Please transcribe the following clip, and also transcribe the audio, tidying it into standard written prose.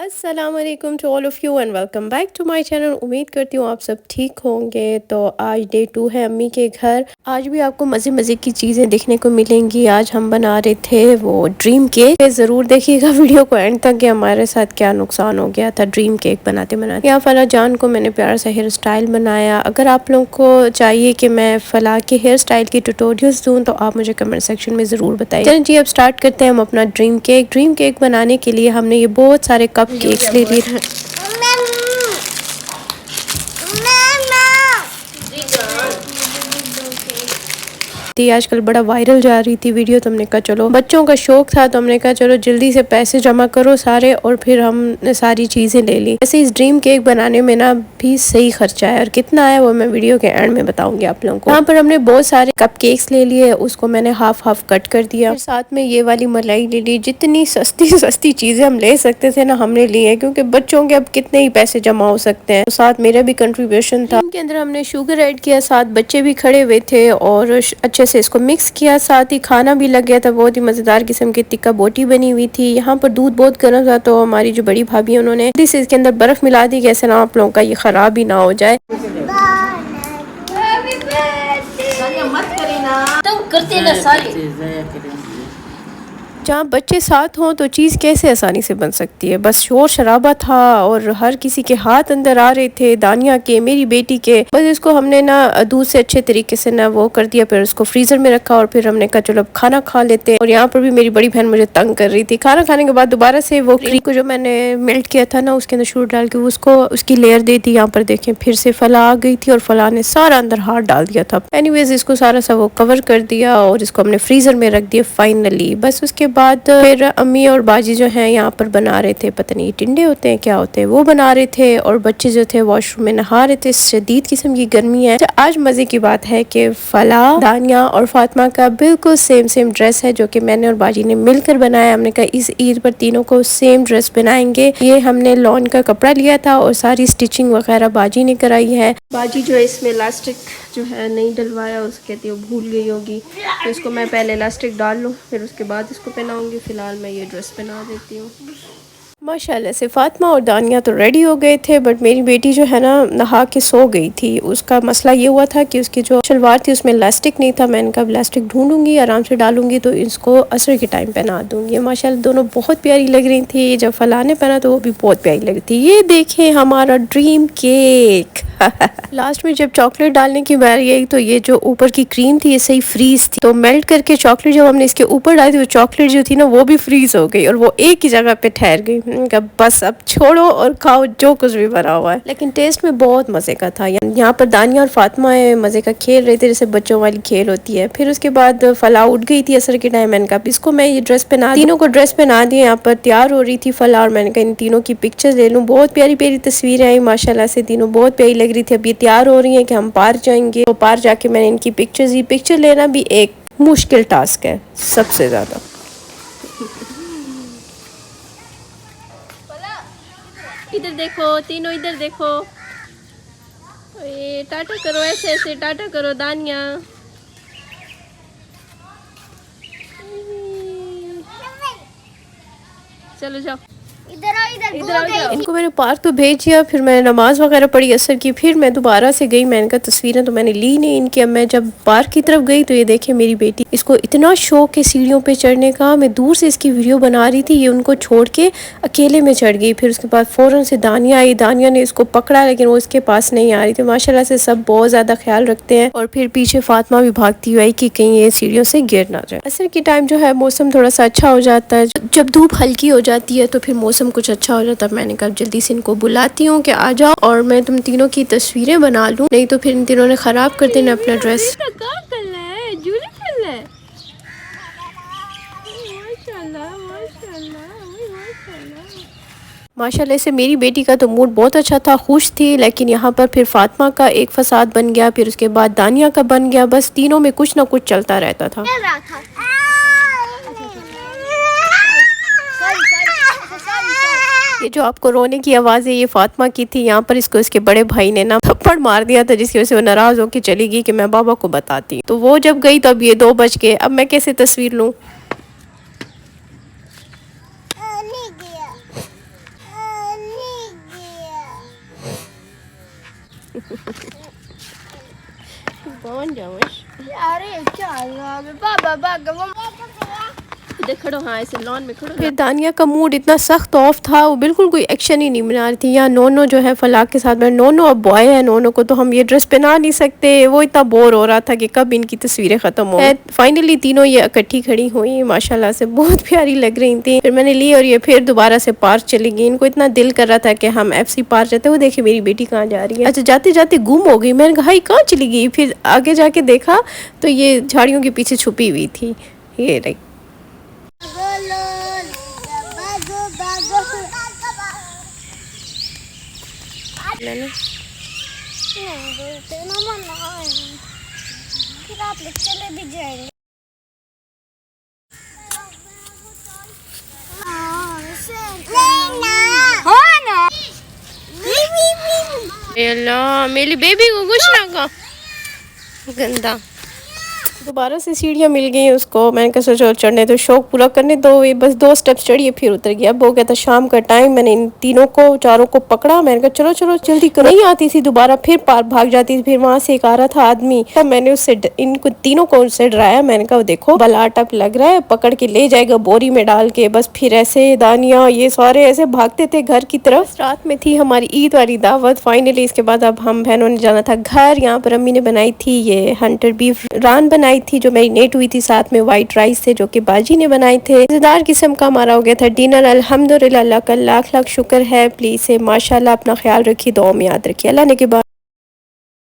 अस्सलाम वालेकुम to all of you and welcome back to my channel. उम्मीद करती हूँ आप सब ठीक होंगे। तो आज डे 2 है अम्मी के घर। आज भी आपको मज़े मज़े की चीज़ें देखने को मिलेंगी। आज हम बना रहे थे वो ड्रीम केक। ज़रूर देखिएगा वीडियो को एंड तक कि हमारे साथ क्या नुकसान हो गया था ड्रीम केक बनाते बनाते। यहाँ फला जान को मैंने प्यारा सा हेयर स्टाइल बनाया। अगर आप लोगों को चाहिए कि मैं फला के हेयर स्टाइल की ट्यूटोरियल्स दूँ तो आप मुझे कमेंट सेक्शन में ज़रूर बताइए। चलिए जी अब स्टार्ट करते हैं हम अपना ड्रीम केक। ड्रीम केक बनाने के लिए हमने ये बहुत सारे कप केक्स ले लिए। थी आजकल बड़ा वायरल जा रही थी वीडियो, तो हमने कहा चलो बच्चों का शौक था तो हमने कहा चलो जल्दी से पैसे जमा करो सारे और फिर हमने सारी चीज़ें ले ली। वैसे इस ड्रीम केक बनाने में ना भी सही खर्चा है और कितना है वो मैं वीडियो के एंड में बताऊंगी आप लोगों को। यहाँ पर हमने बहुत सारे कप केक्स ले लिए, उसको मैंने हाफ हाफ कट कर दिया। फिर साथ में ये वाली मलाई ले ली। जितनी सस्ती सस्ती चीज़ें हम ले सकते थे ना हमने ली है, क्योंकि बच्चों के अब कितने ही पैसे जमा हो सकते हैं। तो साथ मेरा भी कंट्रीब्यूशन था। इनके अंदर हमने शुगर ऐड किया, साथ बच्चे भी खड़े हुए थे और अच्छे से इसको मिक्स किया। साथ ही खाना भी लग गया था। बहुत ही मज़ेदार किस्म की टिक्का बोटी बनी हुई थी। यहाँ पर दूध बहुत गर्म था तो हमारी जो बड़ी भाभी है उन्होंने इसके अंदर बर्फ़ मिला दी, कैसे ना आप लोगों का ये ख़राब भी ना हो जाए। जहाँ बच्चे साथ हों तो चीज़ कैसे आसानी से बन सकती है। बस शोर शराबा था और हर किसी के हाथ अंदर आ रहे थे, दानिया के, मेरी बेटी के। बस इसको हमने ना दूध से अच्छे तरीके से ना वो कर दिया, फिर उसको फ्रीज़र में रखा और फिर हमने कहा चलो अब खाना खा लेते हैं। और यहाँ पर भी मेरी बड़ी बहन मुझे तंग कर रही थी। खाना खाने के बाद दोबारा से वो क्रीम को जो मैंने मेल्ट किया था ना उसके अंदर शुगर डाल के उसको उसकी लेयर दे दी। यहाँ पर देखें फिर से फला आ गई थी और फला ने सारा अंदर हाथ डाल दिया था। एनीवेज इसको सारा सा वो कवर कर दिया और इसको हमने फ्रीज़र में रख दिया फाइनली। बस उसके बाद फिर अम्मी और बाजी जो हैं यहाँ पर बना रहे थे, पता नहीं टिंडे होते हैं क्या होते हैं, वो बना रहे थे। और बच्चे जो थे वॉशरूम में नहा रहे थे, शदीद किस्म की गर्मी है। तो आज मजे की बात है कि फला, दानिया और फातिमा का बिल्कुल सेम सेम ड्रेस है जो कि मैंने और बाजी ने मिलकर बनाया। हमने कहा इस ईद पर तीनों को सेम ड्रेस बनाएंगे। ये हमने लॉन का कपड़ा लिया था और सारी स्टिचिंग वगैरह बाजी ने कराई है। बाजी जो है इसमें इलास्टिक जो है नहीं डलवाया, उसको कहती है भूल गई होगी, तो इसको मैं पहले इलास्टिक डाल लूँ फिर उसके बाद इसको पहनाऊंगी। फ़िलहाल मैं ये ड्रेस पहना देती हूँ। माशाल्लाह से फातिमा और दानिया तो रेडी हो गए थे, बट मेरी बेटी जो है ना नहा के सो गई थी। उसका मसला ये हुआ था कि उसकी जो शलवार थी उसमें इलास्टिक नहीं था। मैंने कहा इलास्टिक ढूंढूंगी, आराम से डालूंगी तो इसको असर के टाइम पहना दूंगी। माशाल्लाह दोनों बहुत प्यारी लग रही थी। जब फला ने पहना तो वो भी बहुत प्यारी लग रही थी। ये देखें हमारा ड्रीम केक। लास्ट में जब चॉकलेट डालने की बारी आई तो ये जो ऊपर की क्रीम थी ये सही फ्रीज थी, तो मेल्ट करके चॉकलेट जब हमने इसके ऊपर डाली तो चॉकलेट जो थी ना वो भी फ्रीज हो गई और वो एक ही जगह पे ठहर गई। बस अब छोड़ो और खाओ जो कुछ भी बना हुआ है। लेकिन टेस्ट में बहुत मजे का था। यहाँ पर दानिया और फातिमा मजे का खेल रहे थे जैसे बच्चों वाली खेल होती है। फिर उसके बाद फला उठ गई थी असर के टाइम। मैंने कहा इसको मैं ये ड्रेस पहना, तीनों को ड्रेस पहना दिए। यहाँ पर तैयार हो रही थी फला और मैंने कहा इन तीनों की पिक्चर्स ले लूँ। बहुत प्यारी प्यारी तस्वीरें आई माशाल्लाह से, तीनों बहुत प्यारी लग रही थी। अब ये तैयार हो रही है कि हम पार जाएंगे, तो पार जाके मैंने इनकी पिक्चर्स ली। पिक्चर लेना भी एक मुश्किल टास्क है सबसे ज्यादा। इधर देखो, तीनों इधर देखो। ये टाटा करो, ऐसे ऐसे टाटा करो दानिया। चलो जाओ इधर आओ। इनको मैंने पार्क तो भेज दिया, फिर मैंने नमाज वगैरह पढ़ी असर की, फिर मैं दोबारा से गई। मैंने कहा तस्वीरें तो मैंने ली नहीं इनकी। अब मैं जब पार्क की तरफ गई तो ये देखे मेरी बेटी, इसको इतना शौक है सीढ़ियों पे चढ़ने का। मैं दूर से इसकी वीडियो बना रही थी, ये उनको छोड़ के अकेले में चढ़ गई। फिर उसके बाद फ़ौरन से दानिया आई, दानिया ने इसको पकड़ा लेकिन वो इसके पास नहीं आ रही थी। माशाल्लाह से सब बहुत ज़्यादा ख्याल रखते हैं। और फिर पीछे फातिमा भी भागती हुई आई कि कहीं ये सीढ़ियों से गिर ना जाए। असर के टाइम जो है मौसम थोड़ा सा अच्छा हो जाता है, जब धूप हल्की हो जाती है तो फिर मौसम कुछ अच्छा हो जाता है। मैंने कहा जल्दी से इनको बुलाती हूँ कि आ जाओ और मैं तुम तीनों की तस्वीरें बना लूँ, नहीं तो फिर इन तीनों ने खराब कर देना अपना ड्रेस। माशाल्लाह से मेरी बेटी का तो मूड बहुत अच्छा था, खुश थी। लेकिन यहाँ पर फिर फातिमा का एक फसाद बन गया, फिर उसके बाद दानिया का बन गया। बस तीनों में कुछ ना कुछ चलता रहता था। ये जो आपको रोने की आवाज़ है ये फातिमा की थी। यहाँ पर इसको इसके बड़े भाई ने ना थप्पड़ मार दिया था जिसकी वजह से वो नाराज़ होकर चली गई कि मैं बाबा को बताती। तो वो जब गई तो अब ये 2 बज गए। अब मैं कैसे तस्वीर लूँ। कौन जाऊँ अरे क्या बाबा बाबा इधर खड़ो, हाँ ऐसे लॉन में खड़ो। फिर दानिया का मूड इतना सख्त ऑफ था, वो बिल्कुल कोई एक्शन ही नहीं बना रही थी। या नोनो जो है फलाक के साथ में, नोनो अब बॉय है, नोनो को तो हम ये ड्रेस पहना नहीं सकते। वो इतना बोर हो रहा था कि कब इनकी तस्वीरें खत्म हो। फाइनली तीनों ये इकट्ठी खड़ी हुई, माशाल्लाह से बहुत प्यारी लग रही थी। फिर मैंने ली और ये फिर दोबारा से पार्क चली गई। इनको इतना दिल कर रहा था कि हम FC पार्क जाते। वो देखिए मेरी बेटी कहाँ जा रही है। अच्छा जाते जाते गुम हो गई। मैंने कहा ये कहाँ चली गई। फिर आगे जाके देखा तो ये झाड़ियों के पीछे छुपी हुई थी। ये रही। मैंने नहीं बोलते ना मना, फिर आप लोग चले भी जाएंगे। अल्लाह मेरी बेबी को कुछ लगा गंदा। दोबारा से सीढ़ियाँ मिल गई उसको। मैंने कहा सोचो चढ़ने तो शौक पूरा करने दो। ये बस 2 स्टेप्स चढ़ी फिर उतर गया। अब हो गया था शाम का टाइम। मैंने इन तीनों को चारों को पकड़ा। मैंने कहा चलो चलो जल्दी करो। नहीं आती थी दोबारा, फिर पार भाग जाती थी। फिर वहां से एक आ रहा था आदमी, तब मैंने उससे इनको तीनों को उससे डराया। मैंने कहा देखो बला टप लग रहा है, पकड़ के ले जाएगा बोरी में डाल के। बस फिर ऐसे दानिया ये सारे ऐसे भागते थे घर की तरफ। रात में थी हमारी ईद वाली दावत। फाइनली इसके बाद अब हम बहनों ने जाना था घर। यहाँ पर अम्मी ने बनाई थी ये हंटर बीफ रान बनाई थी जो मैरिनेट हुई थी, साथ में वाइट राइस थे जो कि बाजी ने बनाए थे। मजेदार किस्म का हमारा हो गया था डिनर। अल्हम्दुलिल्लाह, अल्लाह का लाख लाख शुक्र है। प्लीज से माशाल्लाह अपना ख्याल रखिए, दुआ में याद रखिए। अल्लाह ने के बाद